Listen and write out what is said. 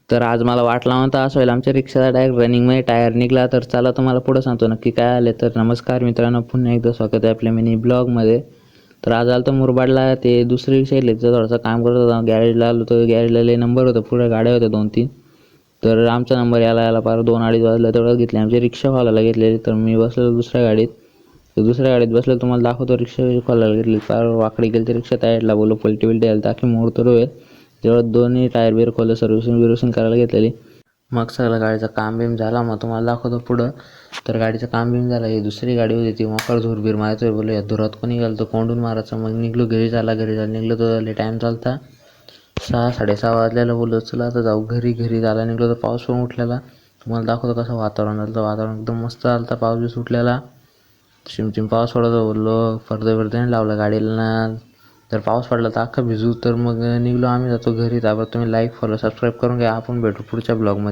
तर आज मला वाटला नव्हता असं होईल, आमच्या रिक्षाचा डायरेक्ट रनिंगमध्ये टायर निघाला. तर चला तुम्हाला पुढं सांगतो नक्की काय आले. तर नमस्कार मित्रांनो, पुन्हा एकदा स्वागत आहे आपल्या मिनी ब्लॉगमध्ये. तर आज आलो तर मुरबाडला, ते दुसरी रिक्षा इथलं थोडंसं काम करत होता. गॅरेजला आलो तर गॅरेजला लय नंबर होतं, पुढे गाड्या होत्या 2-3. तर आमचा नंबर यायला पार 2-2:30 वाजलं तेवढं घेतले. आमची रिक्षावाल्याला घेतलेली. तर मी बसलो दुसऱ्या गाडीत. तर दुसऱ्या गाडीत बसलो, तुम्हाला दाखवतो रिक्षावाल्याला घेतली. फार वाकडी गेली तर रिक्षा टायरला बोललो पलटी बिलटी आली ताकी मोड तर होईल. तेवढं दोन्ही टायर बिर खोललं, सर्व्हिसिंग करायला घेतलेली. मग सगळं गाडीचं काम बिम झाला. मग तुम्हाला दाखवतो पुढं. तर गाडीचं काम बिम झालं. ही दुसरी गाडी होती ती मोकार धूरबीर मारायचं बोललो, या धुरात कोणी गेलं तर कोंडून मारायचं. मग निघलो घरी झाला निघलो तर लय टाईम चालता 6-6:30 वाजलेलं. बोललो चला आता जाऊ घरी झाला निघलो तर पाऊस पण उठलेला. तुम्हाला दाखवतो कसं वातावरण झालं. तर वातावरण एकदम मस्त झालं तर पाऊस बी सुटलेला, चिमचिम पाऊस पडत बोललो. पडदे नाही लावला गाडीला ना, तर पाऊस पडला तर अख्खा भिजू. तर मग निघलो आम्ही, जातो घरी. त्यावर तुम्ही लाईक फॉलो सबस्क्राईब करून घ्या. आपण भेटू पुढच्या ब्लॉगमध्ये.